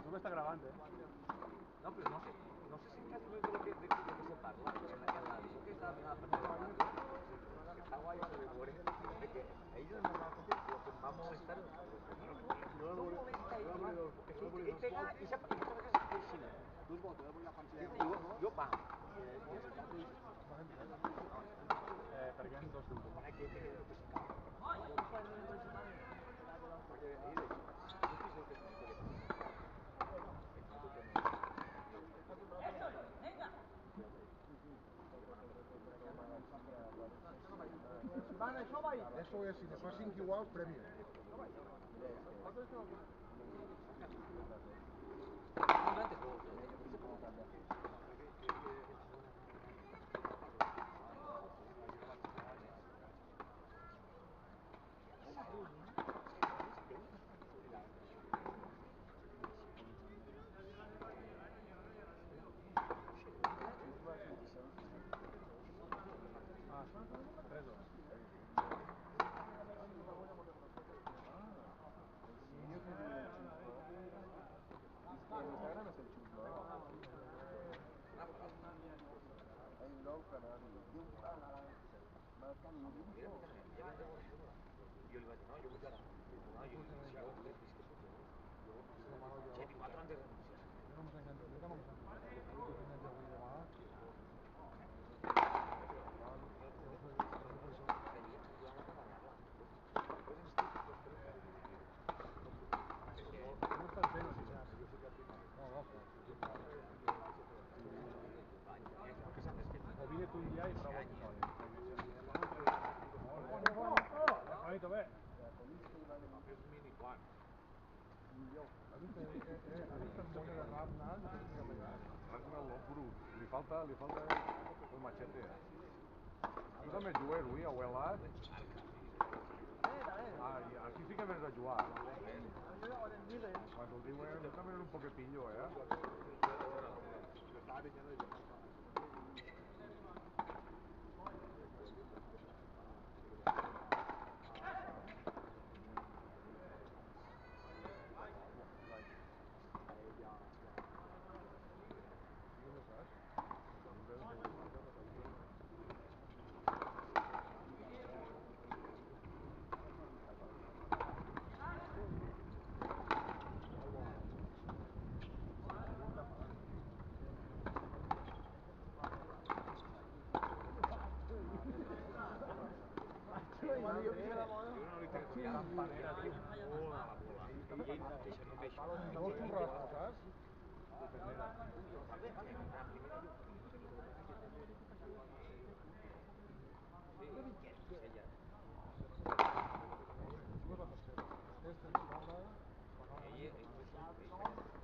YouTube está grabando, No, pero no sé si en caso de lo que se parla, en aquella edició que està a partir de que està guai de veure que ells normalment el que em va molestar no molesta ell pega i sap que així jo va per què en dos segundos? Eso es, si después 5 igual, premio. Jo li vaig dir, no, jo vull ara. No, jo li vaig dir, jo he 4 anys de renúncia. Jo no m'ho sento, jo també m'ho o vine tu un dia i prova el tutorial. Ahorita ve. És un mini quan. Has vist el mono de Ragnar? Ragnar Lothbrok. Li falta el machete. Tu també jugues avui a Wellat? Ah, i aquí sí que vens a jugar. Quan ho diuen, també és un poquetillo, jo que la bona. Jo una territorial campanera, tio, molt a la bola. I això no deixa. No vols un rastre, saps? De ternera. Vale, vale, en primera yo. Sí, ella. Tu és la tercera. Aquesta és la de...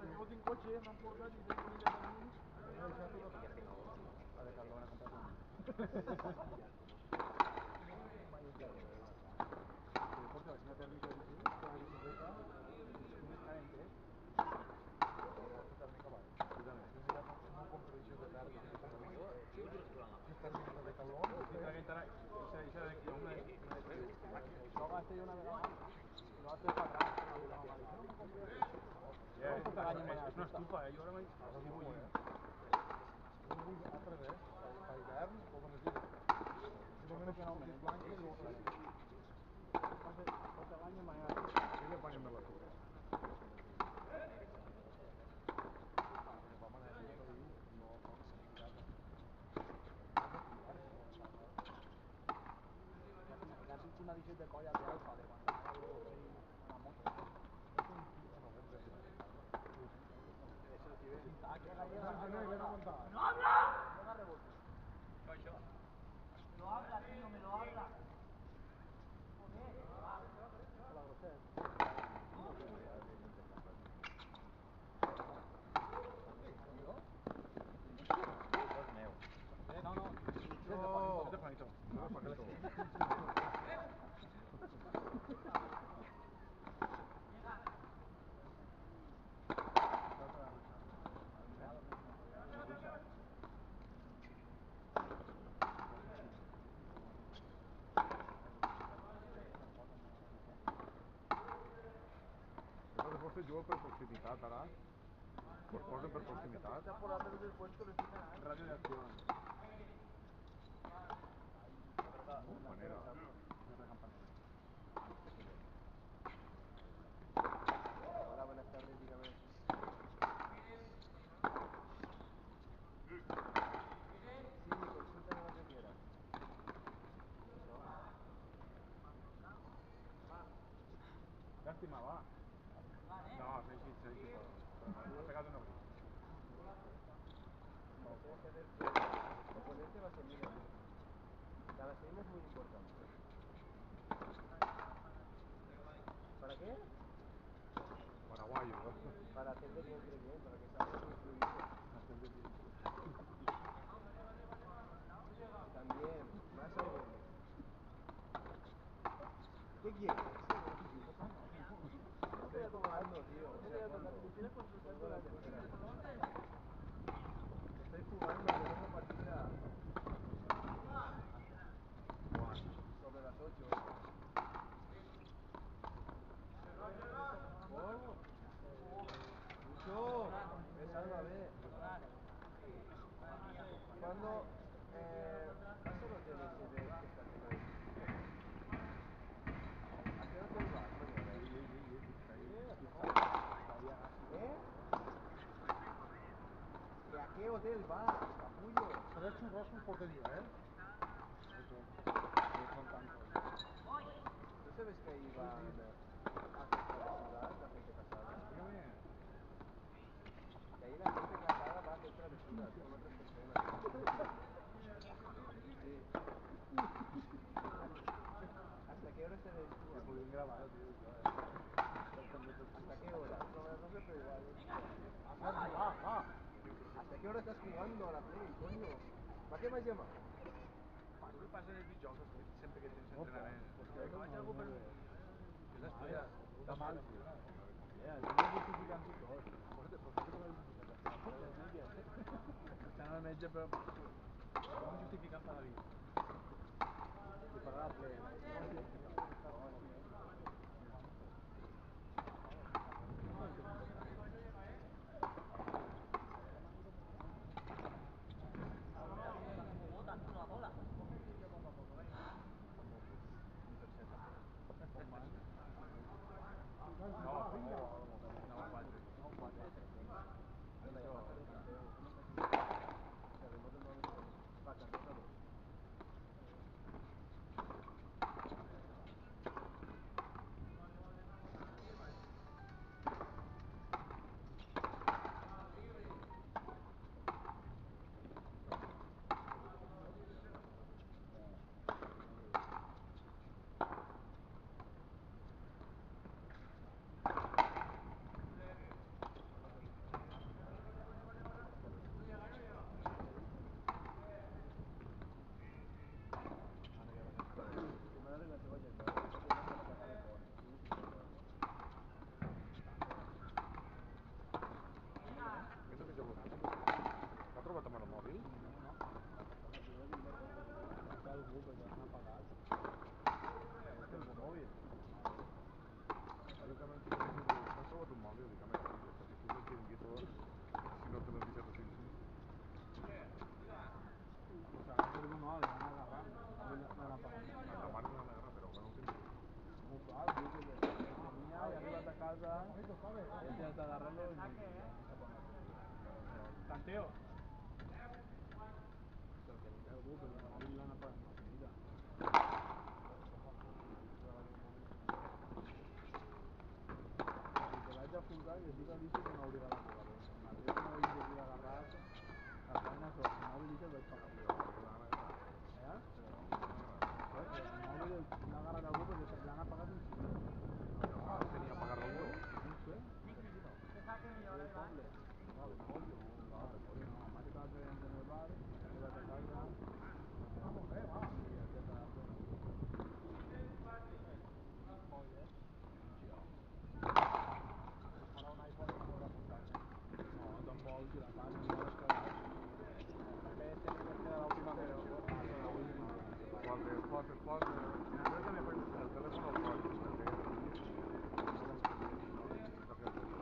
Tengo un coche, me han portat i tengo un ella también. Ya tengo dos. A dejar lo van a comprar. Porque la señora térmica de aquí, con la bicicleta, un estan en tres. Tèrmica va. No competició de tèrmica. Sí, ho tens durant la mà. Tèrmica de calor. I traguentarà. Això de una això va ser una vegada. Lo hace para atrás. És una estufa, jo ara m'he... Al revés, per hivern o per les illes. Només que no me blanc i tot l'any en manera. Sí, le ponen més la suca. Una edició de colla de alfa de quan la moto. ¡No habla! Lo habla, tío, me lo habla. No, no. De Juanito. Se juga per proximitat, ara. Pues posen per proximitat. Radio de acción. Manera. Hola, buenas tardes, dígame. Sí, consulta lo que quiera. Lástima, va. No, sí. Ha pegado una brisa. Oponente vaselina. La vaselina es muy importante. ¿Para qué? Paraguayo. Para hacer de bien, para que salga muy fluido. También, más aún. ¿Qué quieres? Estoy jugando, tío. O sea, cuando juego la tercera. Estoy jugando, tengo partida sobre las 8. ¡Oh! ¡Mucho! ¡Es algo, a ver! ¿Cuándo? ¿Vas al hotel ese de que está cerca de ti? ¿A qué hotel vas mañana? ¿Eh? ¿Y a qué hotel vas, capullo? Serà xurros un porterio, ¿eh? ¿No sabes que ahí van a hacer la ciudad, la gente casada? Que ahí la gente casada va a hacer travesuras con otras personas. Sí. ¿Hasta qué hora estaréis jugando? Muy bien grabado, tío. ¿Hasta qué hora? No sé, pero igual. ¿Hasta qué hora estás jugando a la Play, coño? ¿Para qué me has llamado? El que passa en els videojocs sempre que tens entrenament. Que vaig algú per... Que és estudiar. Està mal, tio. Estic justificant tot. Estan al metge, però... Com justificant per la vida? I per la Play. casa, él ya está agarrando y vamos a poner. Tanteo. Pero que le cago, pero el móvil lo han apagado enseguida. El que vaya a jugar y diga dice que no obliga a la boca, pero en Madrid no hay que ir a agarrar las vainas o el móvil dice que vais para arriba. ¿Eh? El móvil la agarra la boca porque se le han apagado enseguida. Tenía para agarrarlo. No sé. ¿El cable? No, el pollo. No, más que estaba trayendo en el bar, se va a sacar ya. Vamos, va. Y aquí está la zona. Para un iPhone no podrá apuntarse. No, tampoco, si la página no la descargas. La última que lo la última. Flash. El teléfono flash.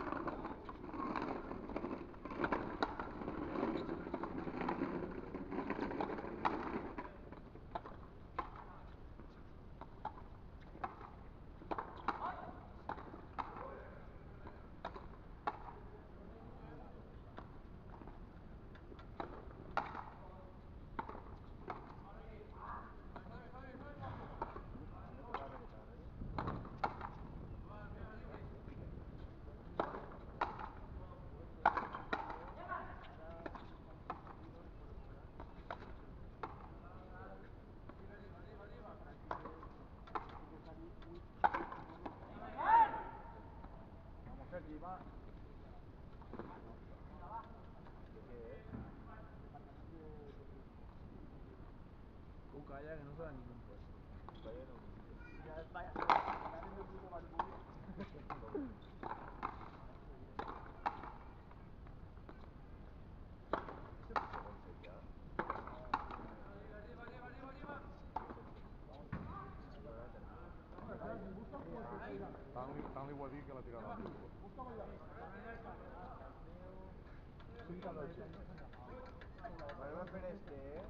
Vamos aquí, va. Un calla que no se da ningún puesto. Ya vaya, ya tengo el grupo barbudo. Stanley ho ha dit que l'ha tirat al grup. 5 a 8. Vuelve a hacer este,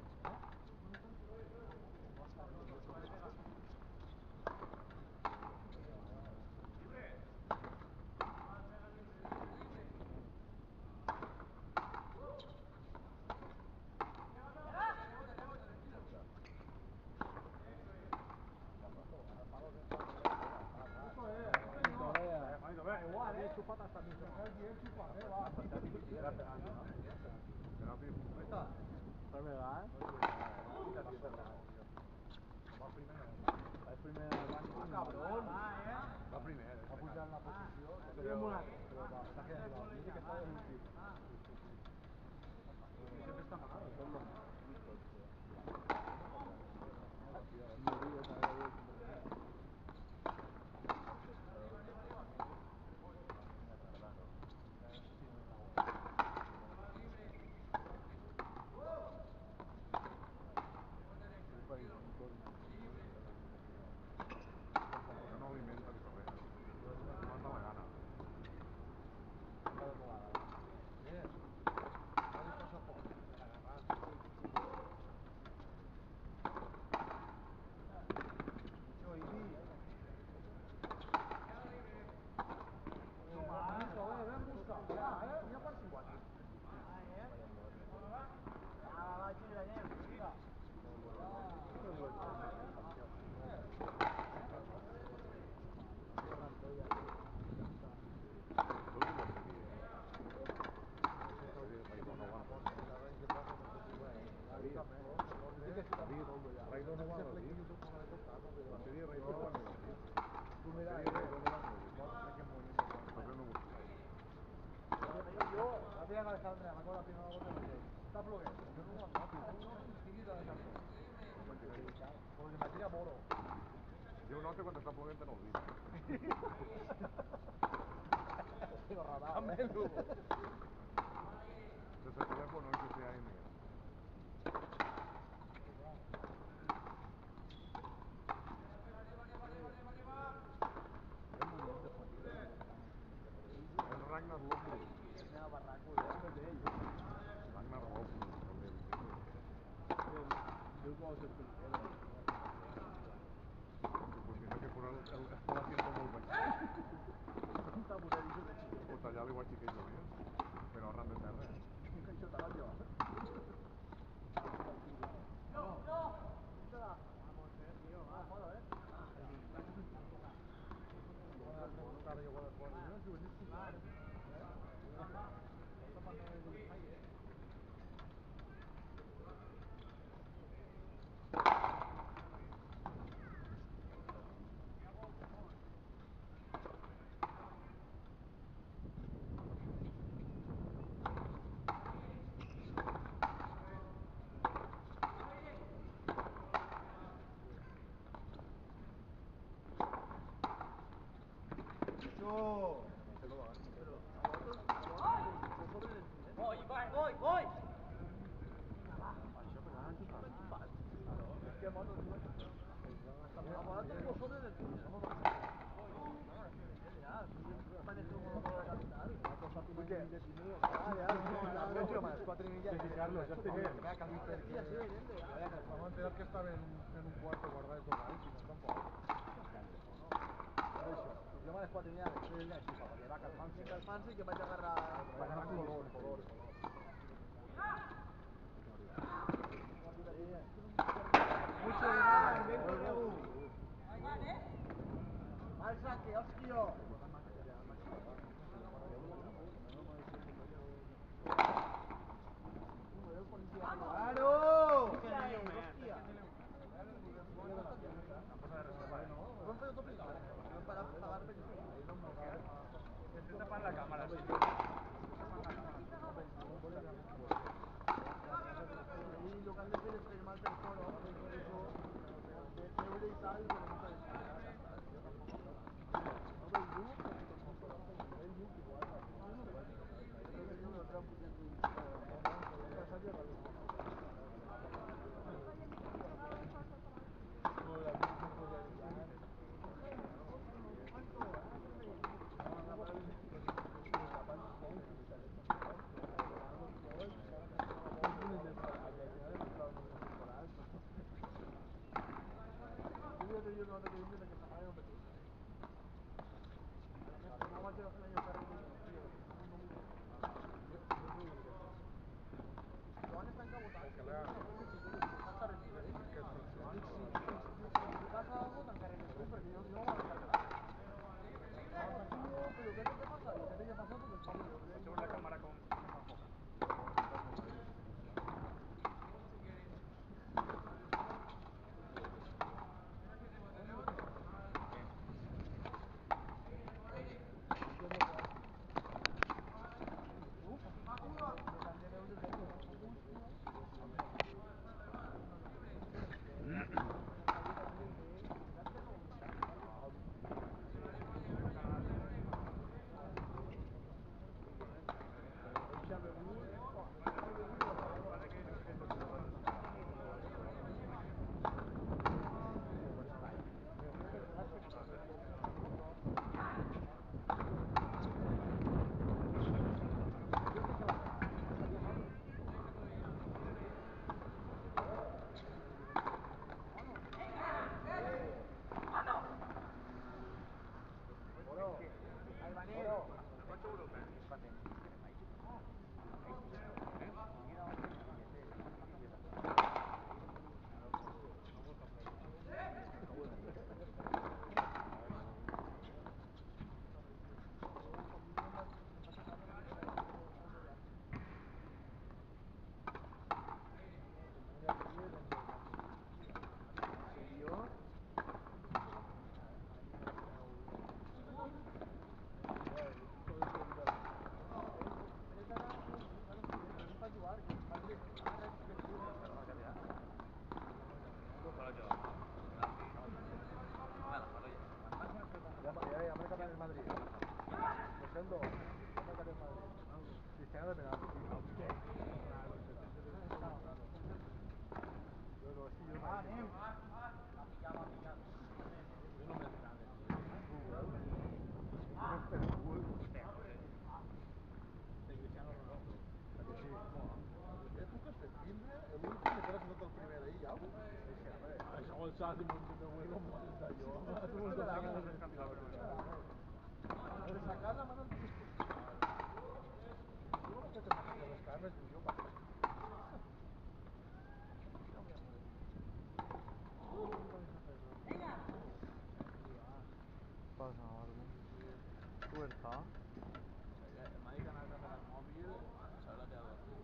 Igual, chupata hasta mismo. ¿Es verdad? La primera del banco. cabrón. La primera. Va a pujar la posició. Però està quedant igual. Dice que està de l'últim. Sempre està mal, tot lo mal. No alimenta ni res. Mata la gana. Alessandra, ma con la prima volta che sta plovendo, io non ho finito da tanto. Come mattina moro. Yo noto cuando está plovent no olvido. Lo radar, bello. Desde el teléfono el que sea en él. El Ragnar Lothbrok. Una barraco de ell. Ragnar Lothbrok. Diu que va ser primero. Pues tiene que poner el asiento muy baix. Santa poder dir-ho de xiquet. O tallar igual xiquet jovent, però arran de terra. Això te l'ha llevat. Voy! Carlos, ya estoy bien. Vamos a enterar que estaba en un cuarto guardado de todo ahí, si no tampoc. Jo a les 4 i media vaig fer així, perquè va calmant-se i que vaig agarrar color. Mucho bien, bien corregut. Al saque, hòstia. ¡Claro! ¡Hostia! Estoy tapando la cámara, sí. Y lo que han de fer és firmar el foro, de treure i tal, però no sabem Hacemos la cámara con Pero sacarla, mano, ¿cómo que te sacas de los carros tuyo, papá? Pasa algo. Suelta. Me dedican a cambiar el móvil, se habrá quedado dormido.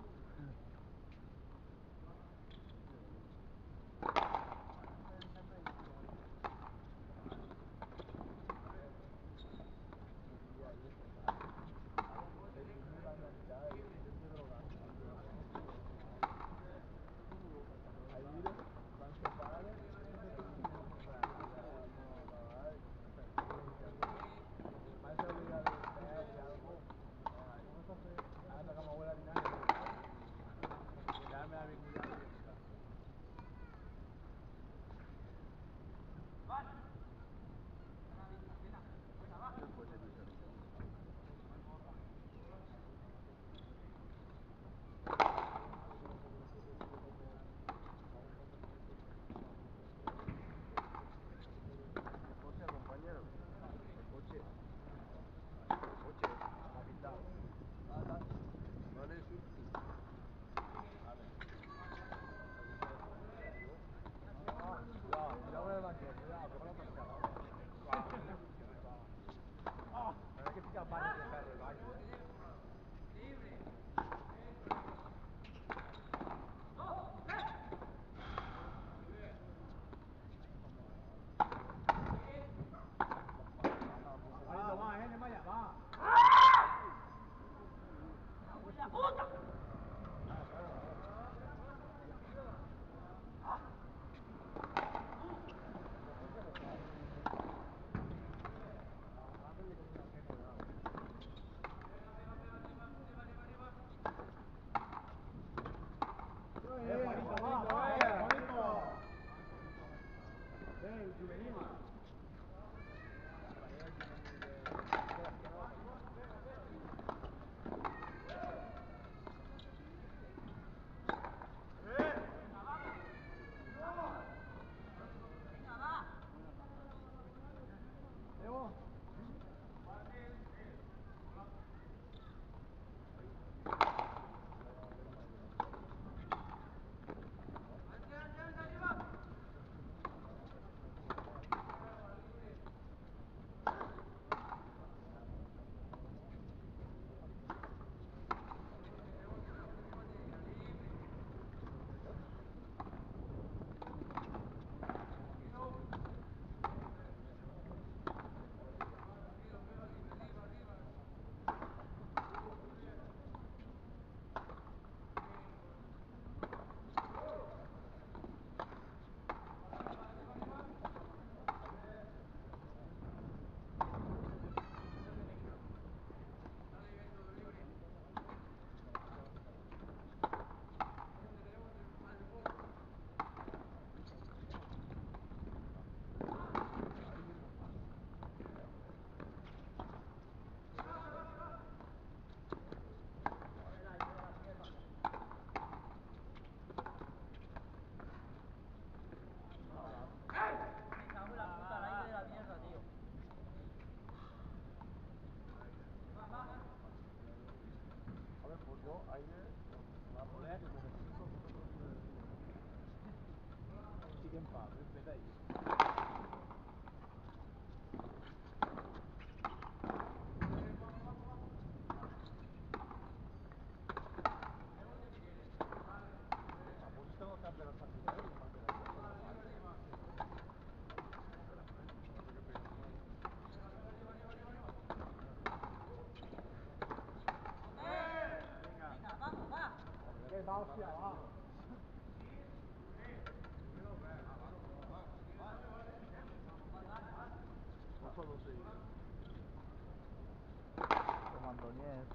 Comando Nies.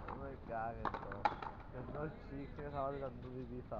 No me cagues, todo. Que no exiges ahora tanto de Ibiza.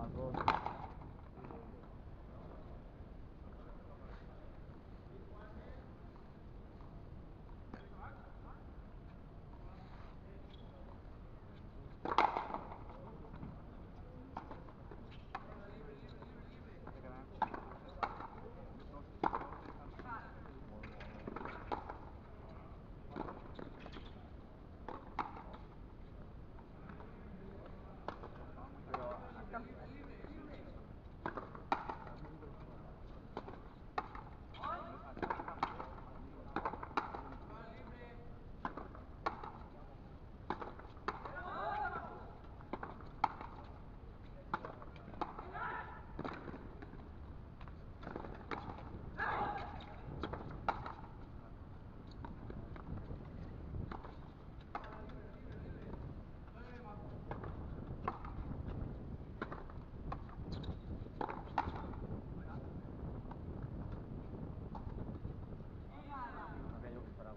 Marrón. Aquello que esperaba.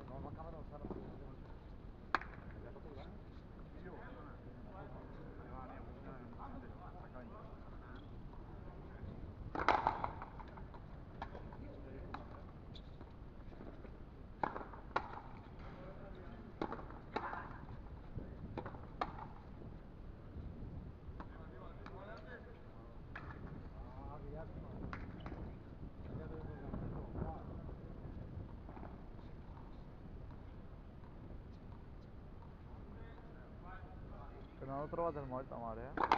No, no acaba de alzar la ya no te va. Que no l'ho trobat el mort, mare, eh?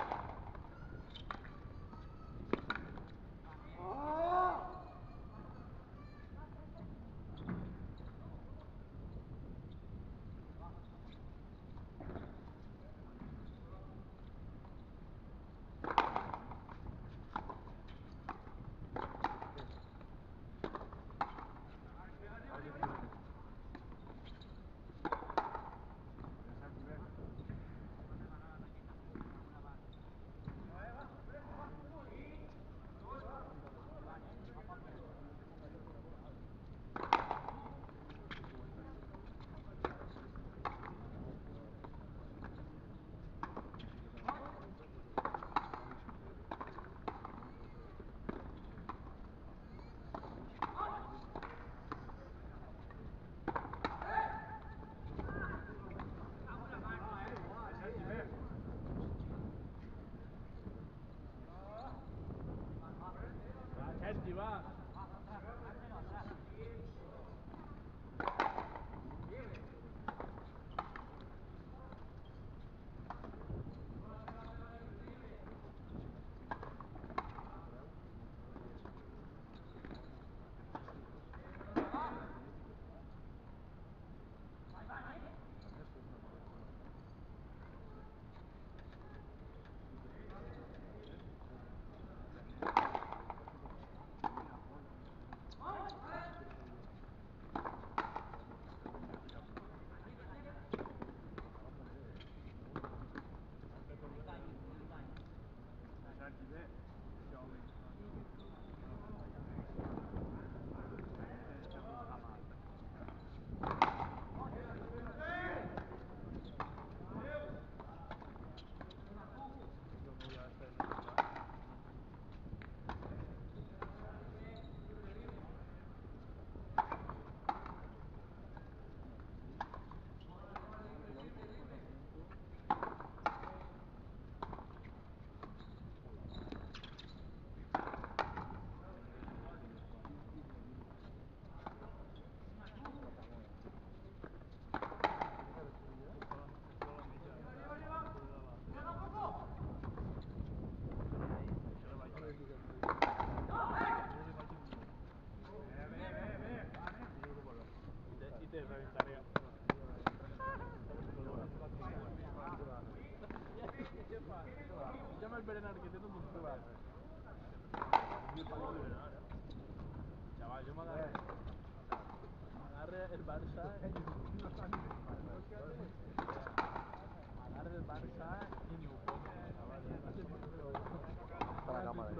el Barça matar el Barça y ni ho pot Está la cámara ahí.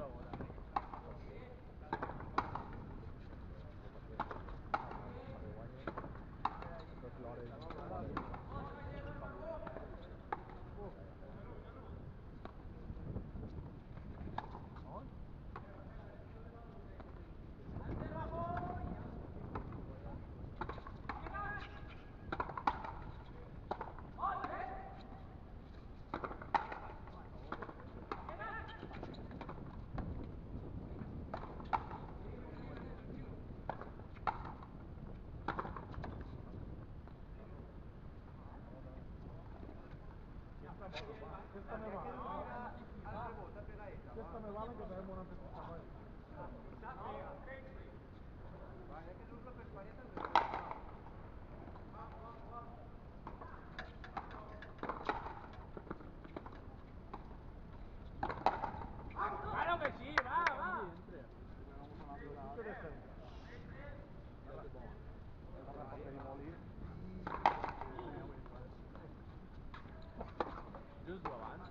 Questa me vale que tenemos una pesquisa. ¡Claro que sí! ¡Va, va! Just abans.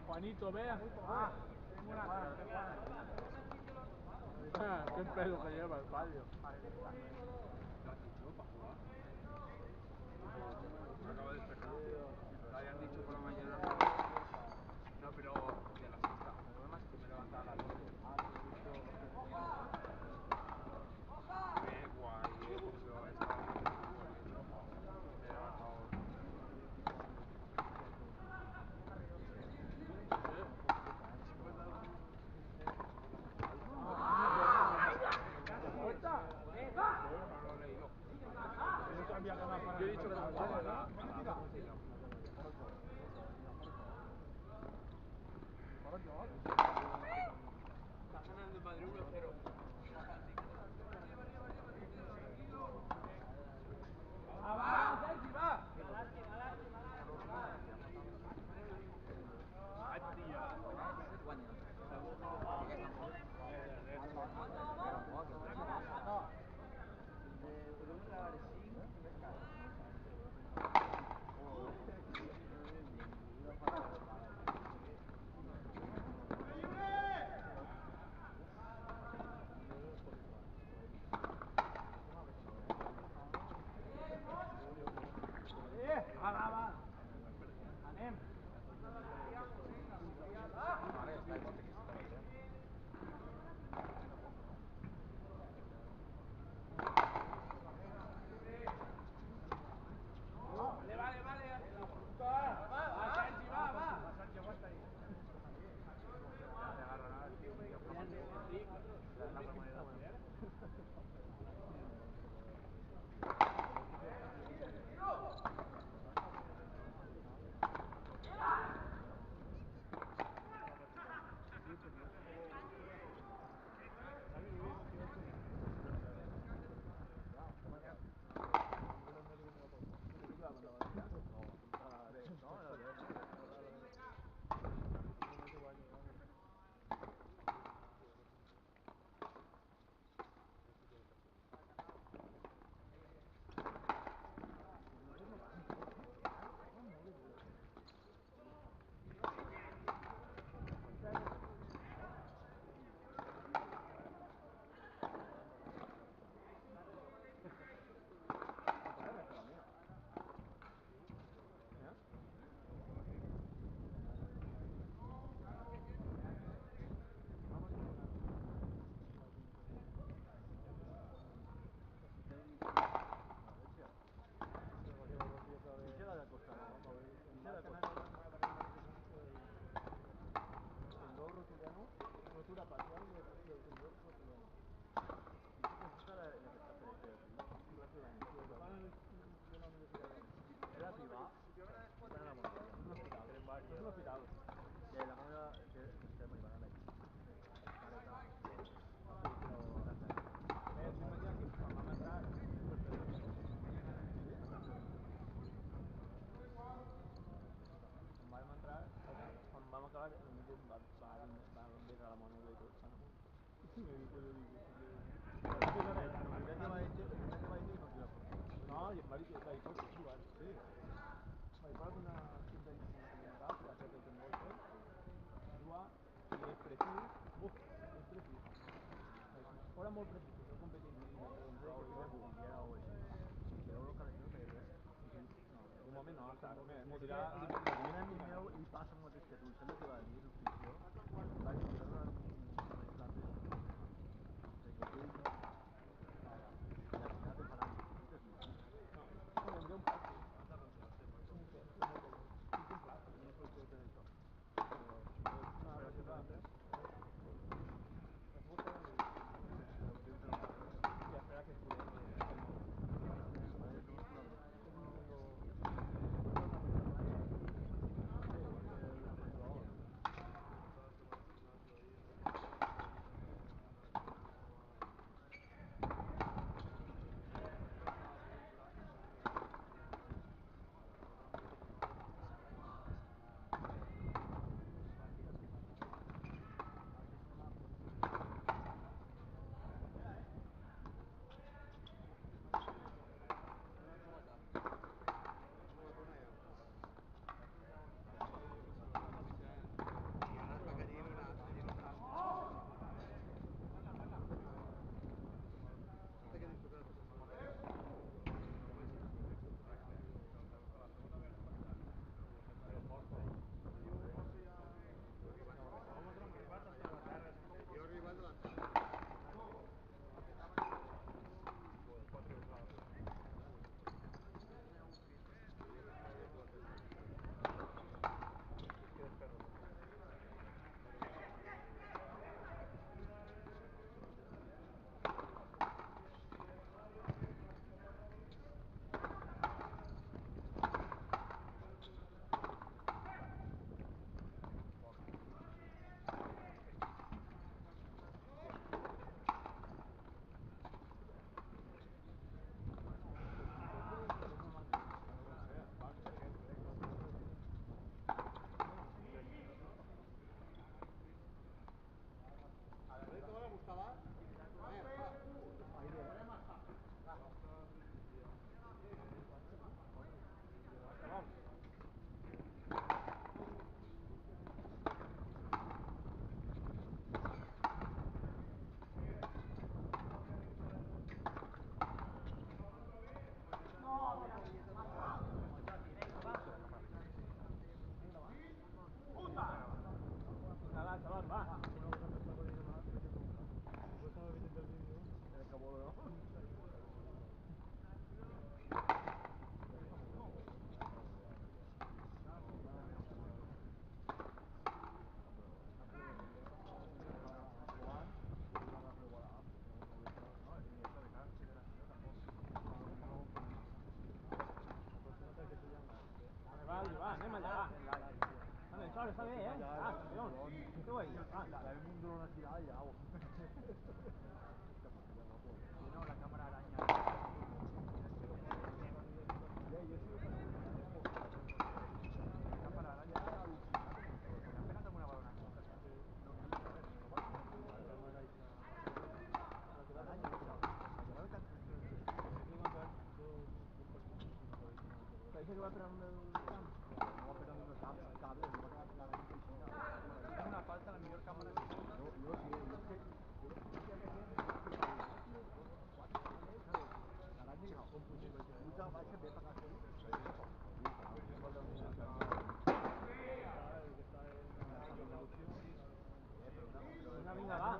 Juanito, vea. Qué pedo que lleva el palio. Me acabo de despertar. Lo habían dicho por la mañana. No, pero de la siesta. El problema es que me levantaba a las 12. Qué guay, pero estaba me he levantado. No lo he leído. Yo he dicho que no a las 12 y un hospital. De la moneda estem arribant a la M'imagino que quan vam entrar... Quan vam acabar, el metge va vendre la moneda i tot, saps? I me dijo, yo digo, el primer que va dir no t'hi va sortir. no, i em va dir que va dir, pot jugar. Sí. Va dir, para una 15 anys con la comunitat, la que té el tendó i tot, jugar, i és precís, és precís. Fora molt precís, és competint i no té un prou i Botiguera o així. I que l'euro que les no feia res. de moment no, està, m'ho És dirà... que a un amic meu li passa el mateix que tu, sembla que va dir l'obsessió, va estudiar durant unes classes de lleis i al final te faran visites més. No, tindré un plat, sí. Un què? Un plat. No sé què és això. No, Però un plat. I espera que va, anem allà. Això està bé, collons. Què vull dir? El mundo de una ciudad y agua. No, la cámara araña. La cámara araña es alucinante. Me han pegado alguna valoración. Parece que va esperando el camp. No, pero no cables, no va a quedar Es una falta la mejor cámara que tengo. Yo sí, l'any que no, com pujar, perquè puja baixa ve per aquí. Vinga, vinga, va.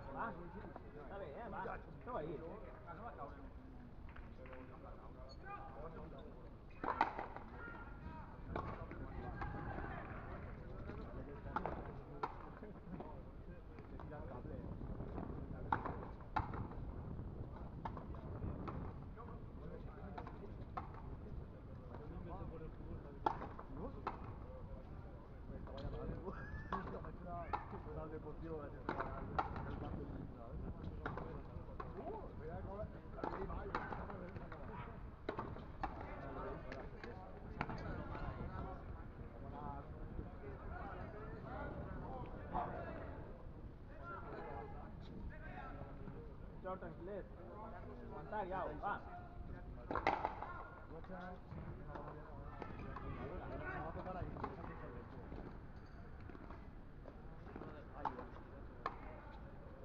Està bé, va. Què vull dir? No va caure en un... No? prou tranquil·let. Aguantar, ja, va.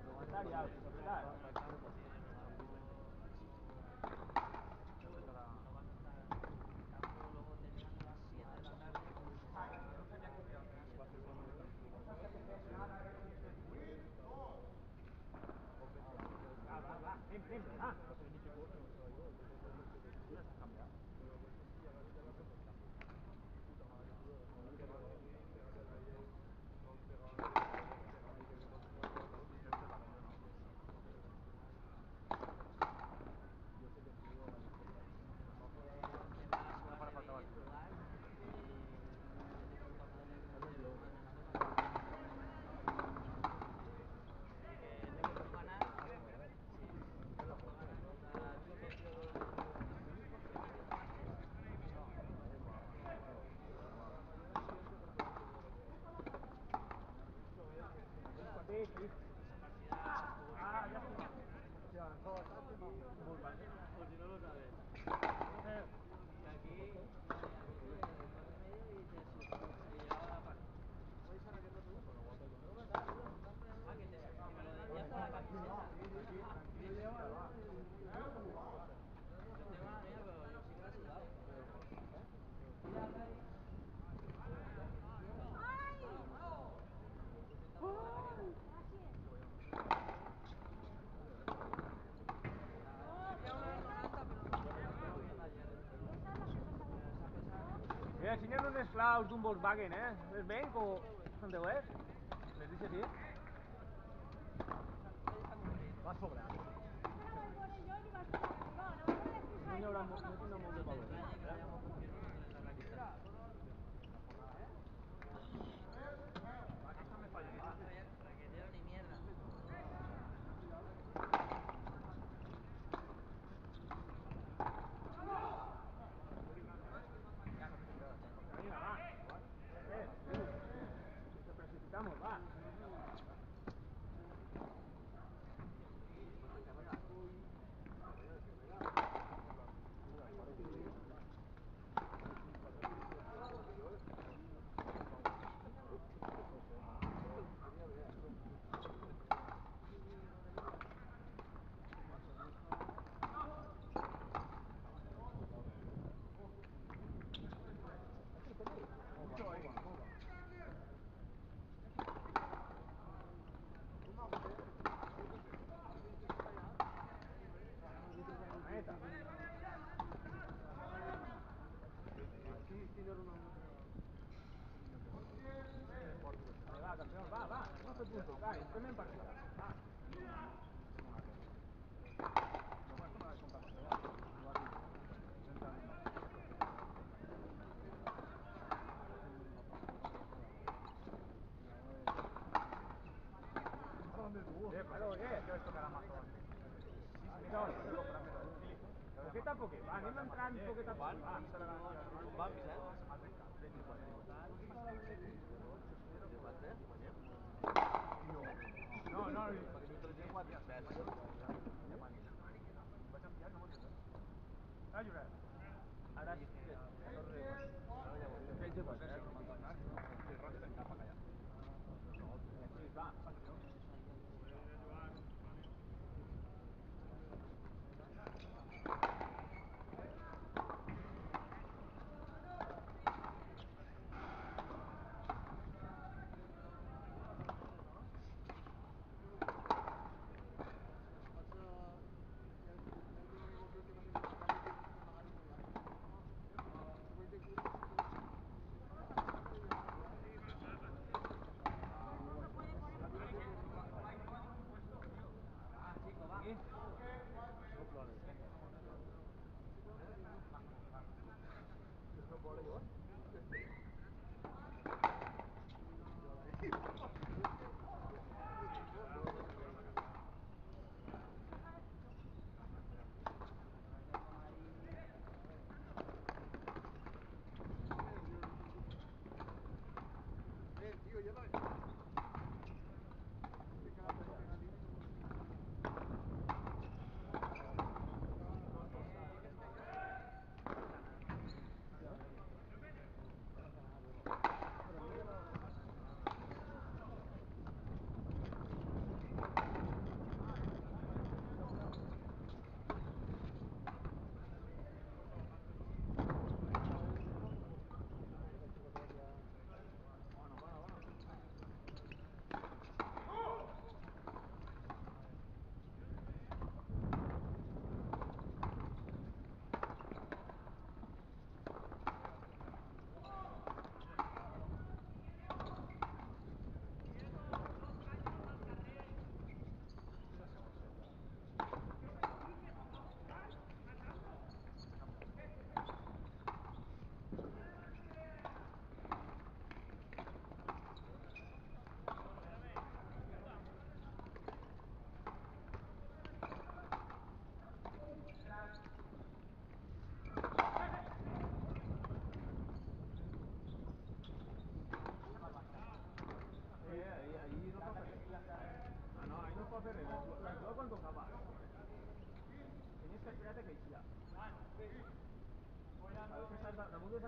Aguantar, ja, apretar. Ven, va. Sí. Ah, ya está. Por si no lo sabes. Aquí y te llevaba la parte. Ah, que te me lo decías para la camiseta. Yo tengo la mía, pero yo sí que la he sudado. Mira, ensenya'm unes flaus d'un Volkswagen, Les venc o són teues? Les deixes així? Va sobrar. No hi haurà molt de valor. No me falla. Raquetero ni mierda. Venga, va. Nos precipitamos, va. Va, campeón, va. 12 puntos, va, estem en partida. Va. Claro, ¿qué os tocarà Amazon? Poquet a poquet, va, anem entrant poquet a poquet. Va, Vicent? No, Perquè jo te l'he quatre pes. ara sí que... Sí, va.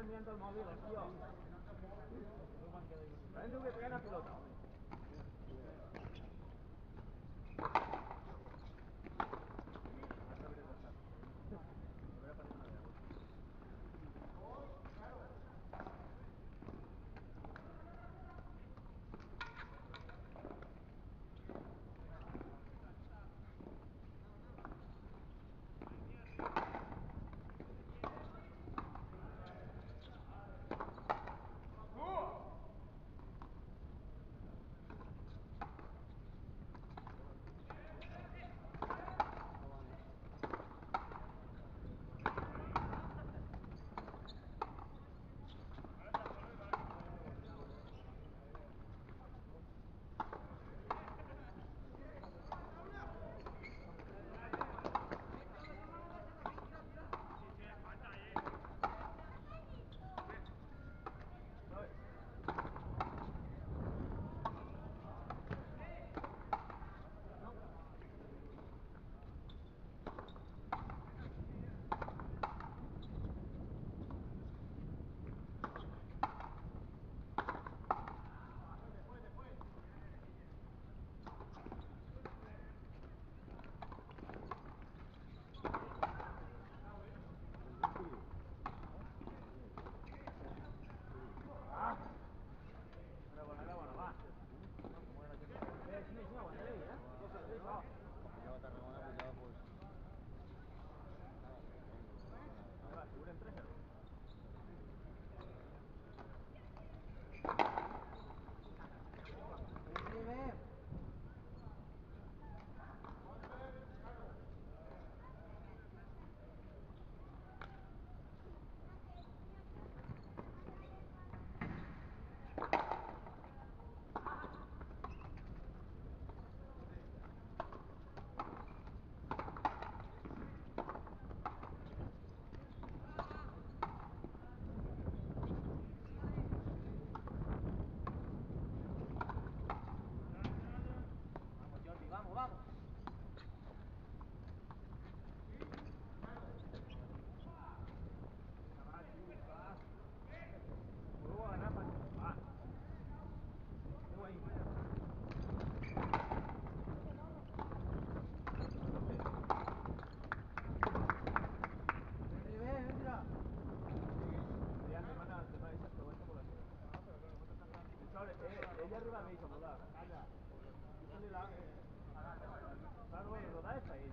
mirando el móvil, tío. También tengo que pegar la pelota. Ella arriba me hizo volar. Claro, bueno, lo da esta ahí.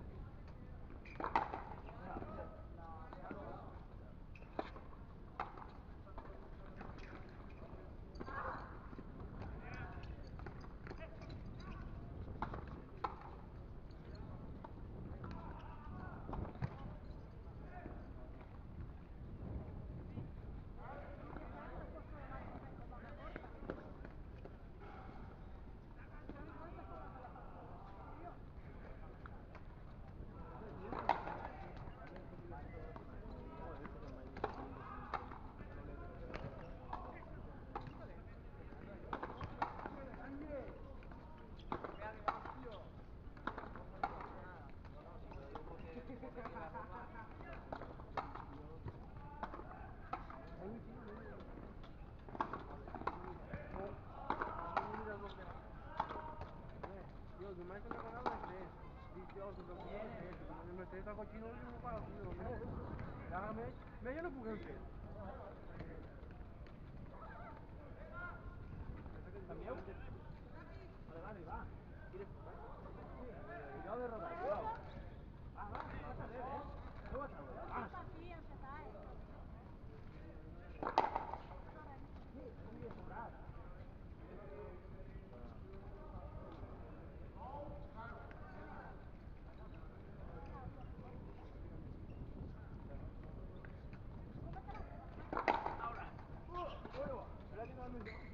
Me io lo puc fer. Canvieu? Vale, va, arriba. Jo de rodar, jo. Va, va, passa res, No ho vas a veure, va. Sí, no havia sobrat. Ahora. Espera que no me...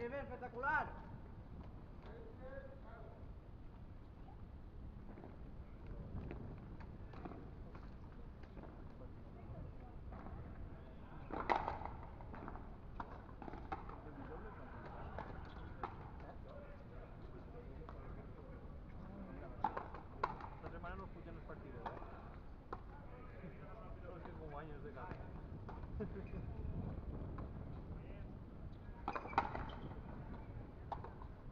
Steven, espectacular. Esta semana no escuchan los partidos, ¿eh? Solo tengo años de casa.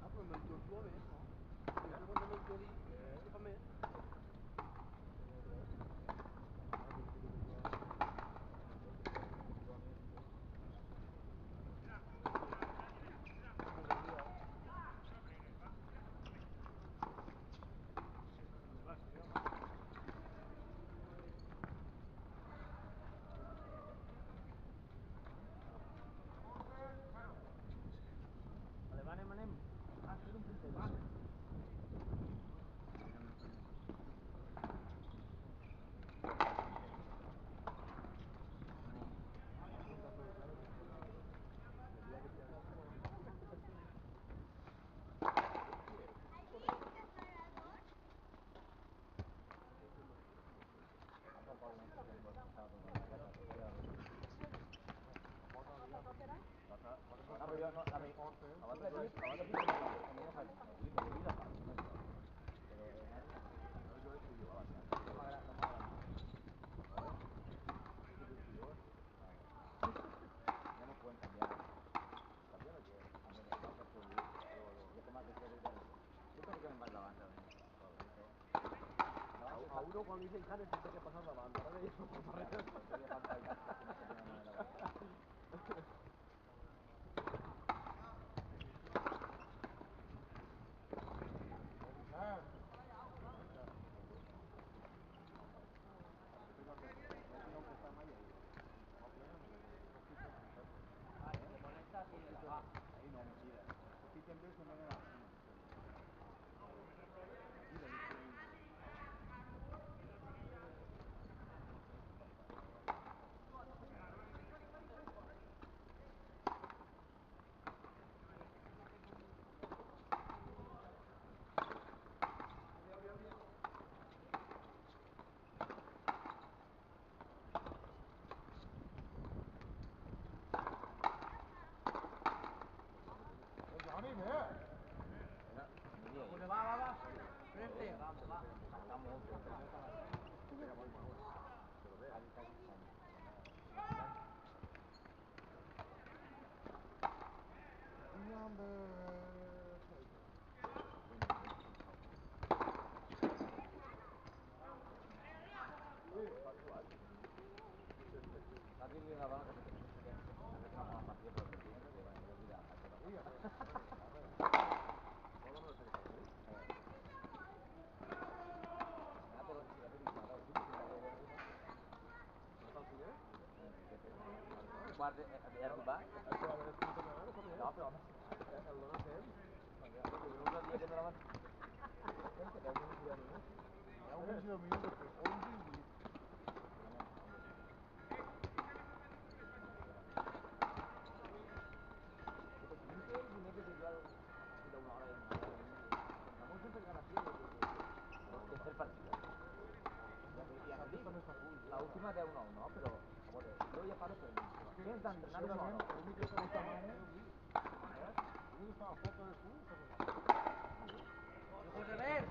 Ah, però me'l tortuo més, no? Jo quan me'l tortuo que fa més. Vale, anem. Ah, fer un puntet. A uno cuando dice Janes tiene que pasar la banda, ahora le digo Va. Frente. Guarda, è rubato? No, però allora sei. Non so dire me la è un giro minuto per 11 tercer partido. La última de 1-1, ¿no? Pero, bueno, yo ya paro per mi. Tens d'entrenar 1-1. L'únic que estava setmana... L'únic que estava a foto de tu, José Ben.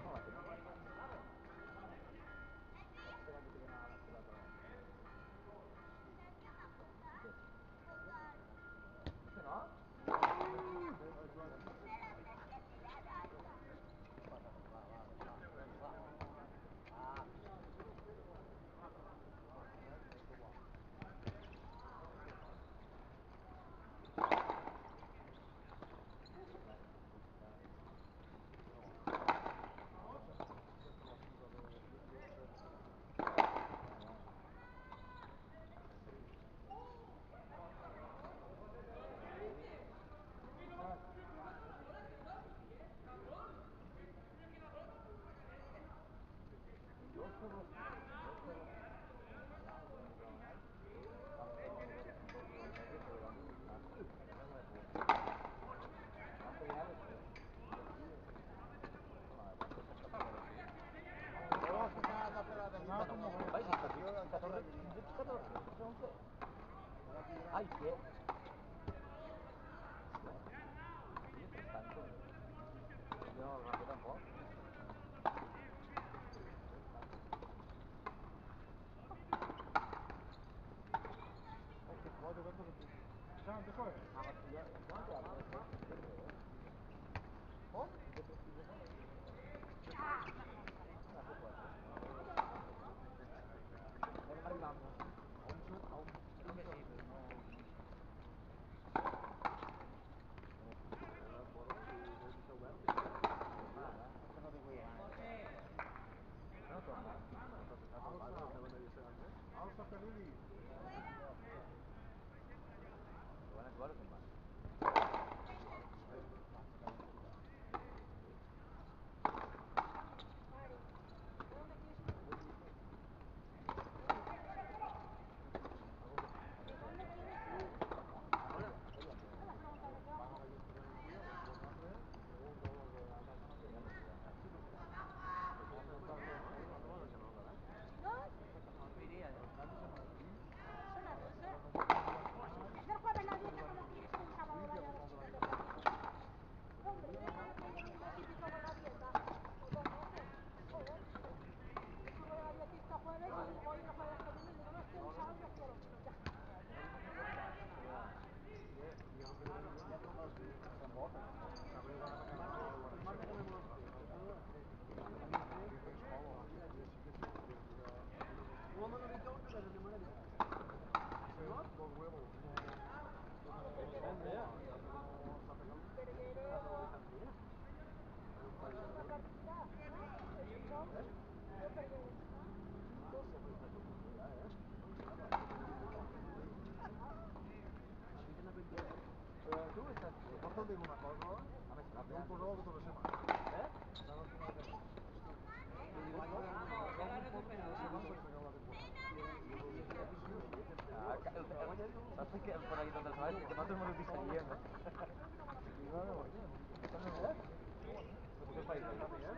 ¿No? Ai, què? Ell és tanto. Jo no el tampoc. Can, de quoi? Alça Pelili. Van a jugar o com va? Tu estàs... Pots dir una cosa? Jo em posava tota la setmana. Saps que per aquí tantes vegades que nosaltres ens ho disseguíem. Què fas allà?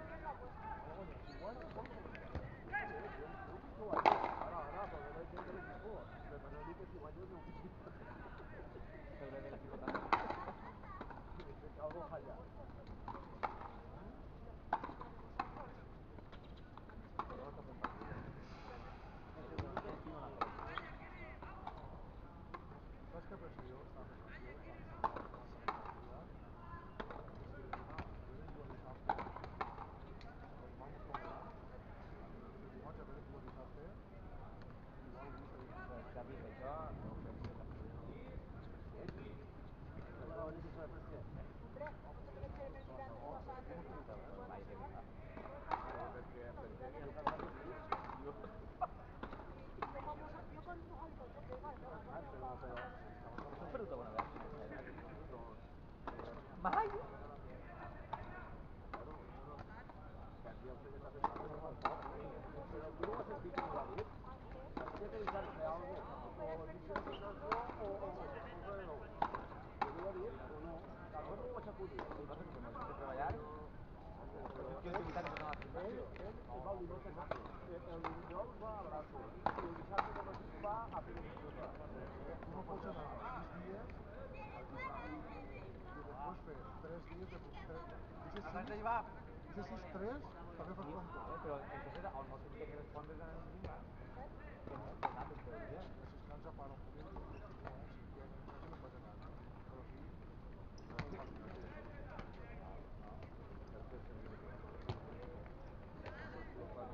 Sobre l'equip tant. Algo falla. Saps què penso jo? S'han perdut alguna vegada? Mai? Treballar? Que és veritat que no El dijous va a braços i el dissabte de matí va a fer tu no pots anar 6 dies i després fer 3 dies de puntet. Abans d'ahir va. I si 3 també fas compte. Però entonces on no tindria que respondre a ningú. Que no, que tant es podria. Si es cansa para un poquito, jo no vaig anar, però aquí no fa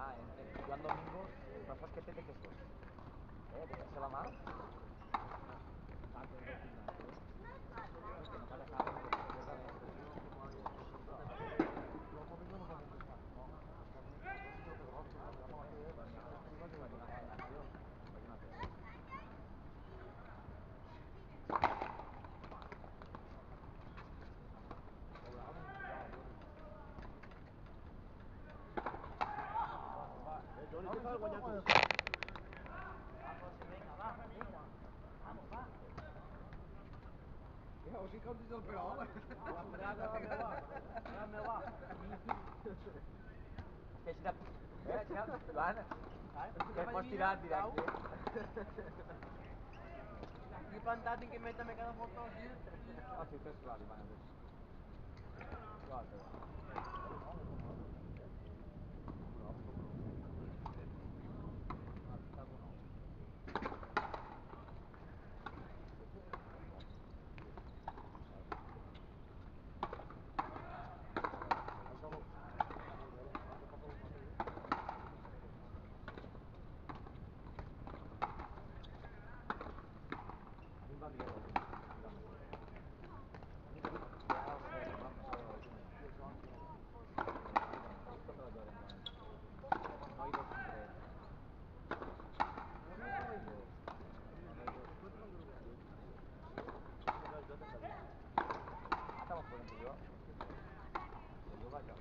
Ah, en Joan Domingo, tampoc que té de Jesús. De fer la mà. Que no fa de cap, O sigui que dius el perol? Que així Joan, que pots tirar directe. Lagi pantatin que meta me cada foto así. Ah, sí, tres clar, van a ver. Clar, però... Estamos poniendo yo. Yo vaya.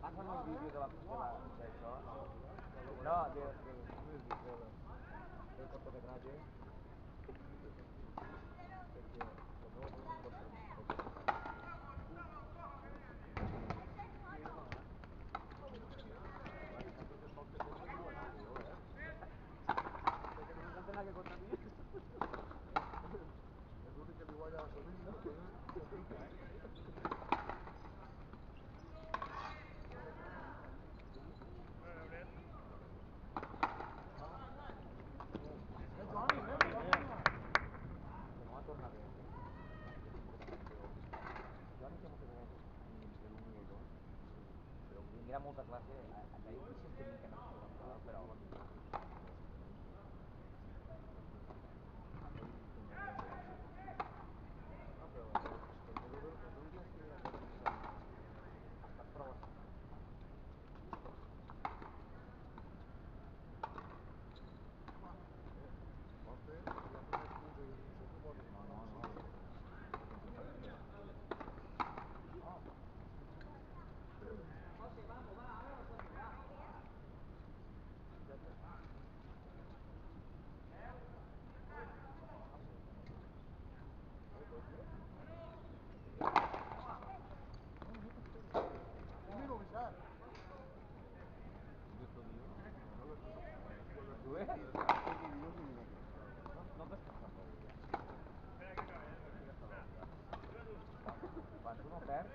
Pásame un vídeo de això. No, del cortometraje. Era molta classe, allà hi sempre n'hi que no però... Quan tu no perds,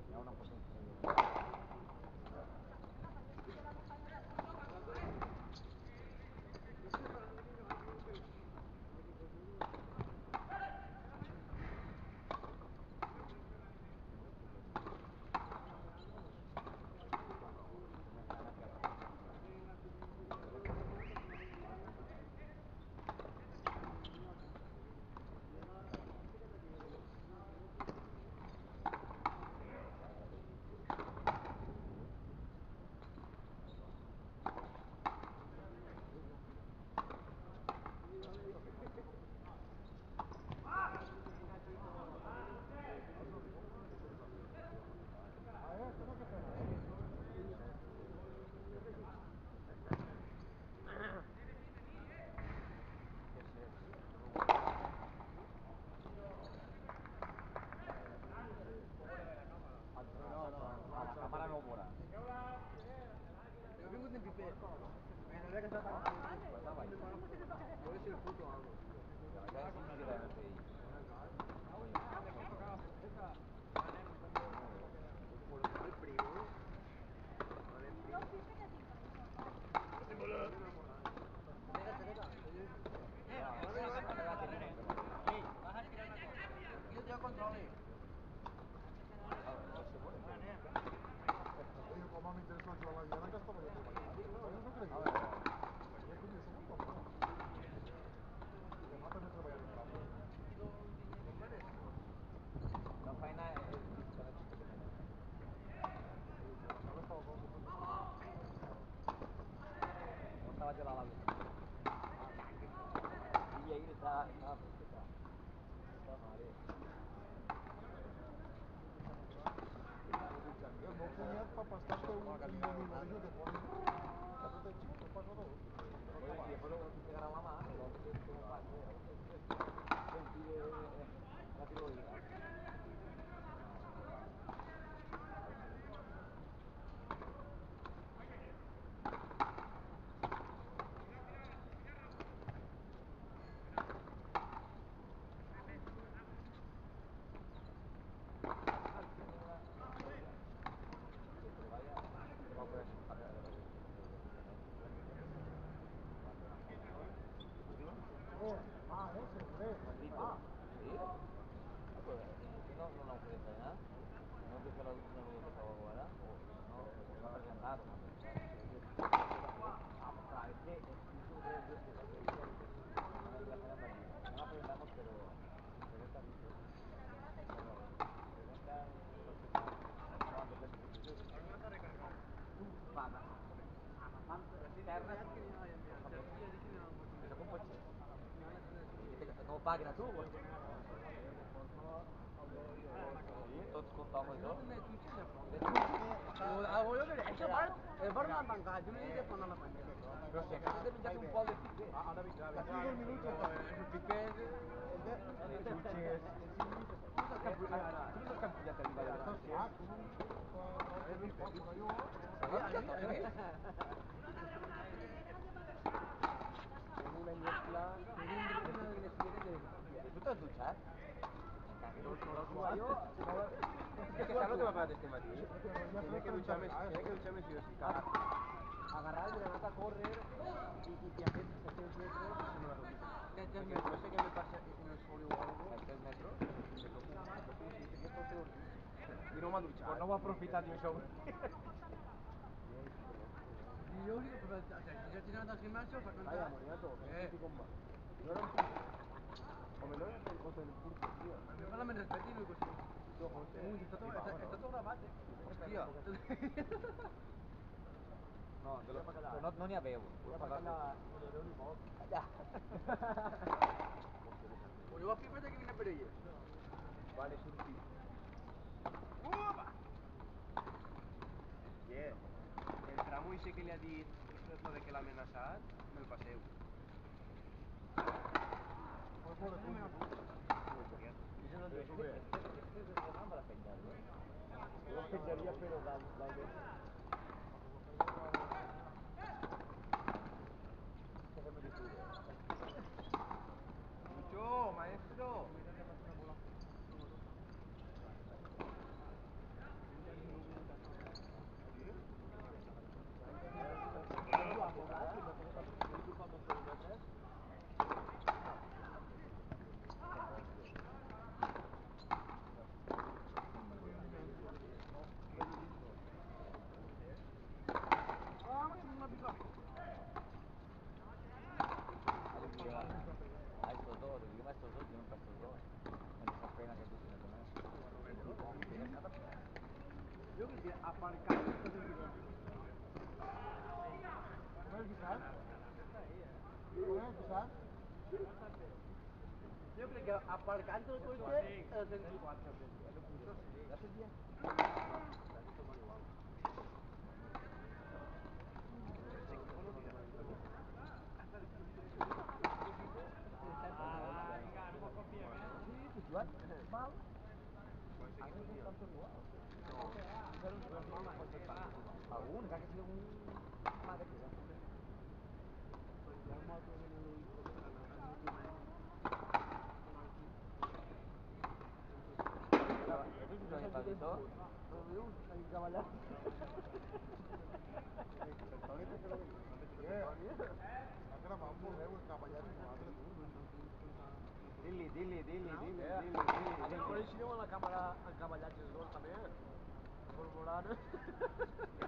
hi ha una foto ver si el puto algo. La verdad es que sí que la MPI. El primo. Yo te controle. Oye, com me interessa el Joan Laviana, que estava de treballar. Jo no creia. Jo coneixo un poc. Demà també treballaré en camp. La faena es no estaba yo la labia. Y ahí está perfecta. Está madre. El meu cunyat fa pastar-te un molinillo de pont. També té xic, no passa dos. Y después luego te pegará la mano, luego te pasa. Sentir la tiroidea. ¿Sí? Ah, pues, ¿qué no nos puede enseñar? ¿No te fue la biblioteca ahora? ¿O no? ¿Se va a presentar? Ah, pues claro, es que el curso de no es la pena aquí. No la presentamos, pero está listo. Bueno, presentan los que están trabajando en el curso. Paga. Terres. Eso con coche. No paguen a tu, güey. Tots comptamos això? El bar l'han tancat, jo li dic que quan l'han tancat. Però si acabes de menjar un pol de pique. Ara vindrà. D'aquí 2 minuts. És un pipet. Xutxes. Tu no has campullat el ball de tot, Una mezcla. Tu t'has dutxat? Es que sabes lo que me pasa este matí. Tiene que ducharme sí o sí. Agarrar el granat a córrer i a fer 700 metres se me la realiza. No sé què me passa en el sol o algo. 700 metres? I no m'ha dutxat. Pues no ho ha aprofitat ni això. Y yo digo, pero ya tienes al gimnasio para contar. Calla, moniato, que no con más. No era un curso. Home, no era el curso del curso, tío. A mí me respecto y no digo, Yo, José. uy, está todo grabado, Hòstia. No, no n'hi ha veu. Allà. Pues yo a fíjate que viene Pereyes. Vale, surti. Upa! Yeah. El tramo ese que le ha dit lo de que l'ha amenaçat, me'l passeu. Pues molt de punt. Este no para penjar, ¿no? Yo penjaría, pero dalt de... Mucho, maestro. A estos dos, el idioma estos dos, yo nunca estos dos. Me da pena que tú tienes con eso. Yo creo que aparcar esto de vida. Yo creo que aparcando el coche es en tu cuarto. Gràcies, dia. Joan, mal. Algun, encara que sigui un... Madre que ja. Pepito. Coneixíeu la càmera encavallats els dos també? Corporal.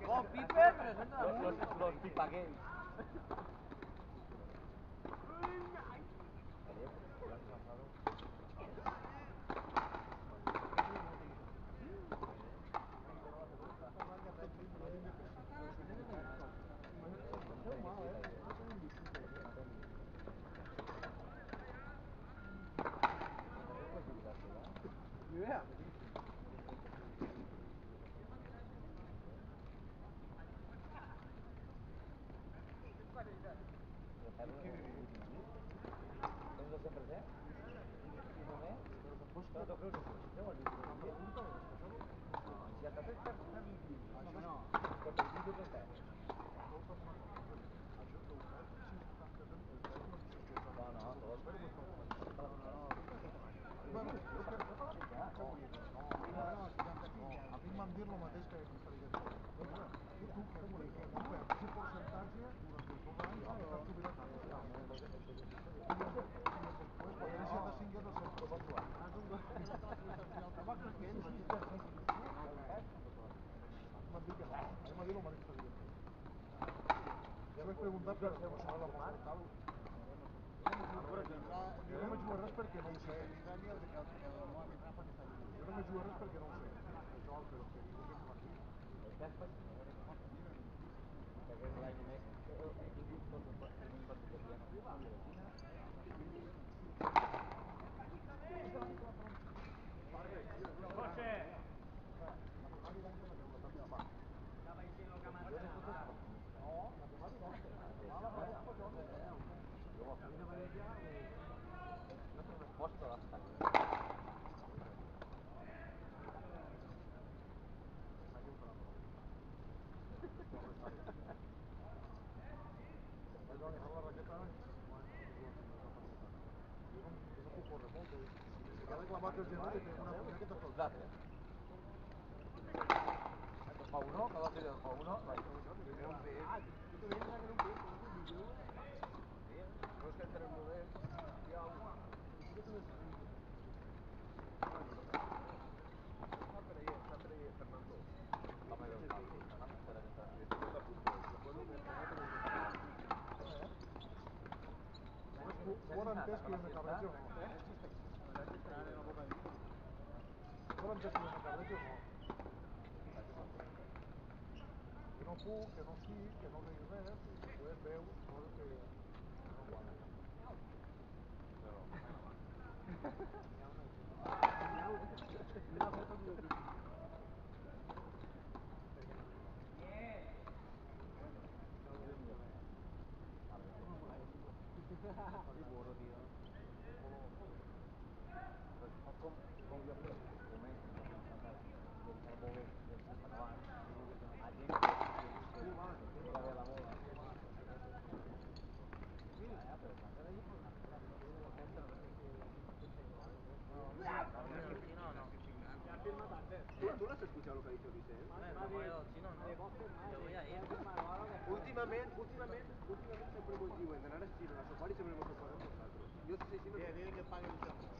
Oh, Pipe, presenta los pipagueis. Yeah. Preguntar per què no la mortal. Jo no me jugo res perquè no ho sé. Jo no me jugo res perquè no ho sé. Això, però que diu que no aquí. Pa uno, cada vez pa uno. No és que entre el moment hi ha agua. Està per ahí, Fernando. Vora entès que jo me cabrejo o no? Vora entès que jo me cabrejo o no? Que no puc, que no sí, que no veig res, i després veus coses que no guanyen. ¿Tú no has escuchado lo que ha dicho Vicente? Últimamente siempre hemos dicho en anar a Girona a sopar y siempre hemos sopat amb nosaltres. Jo sé si no... Que paguen el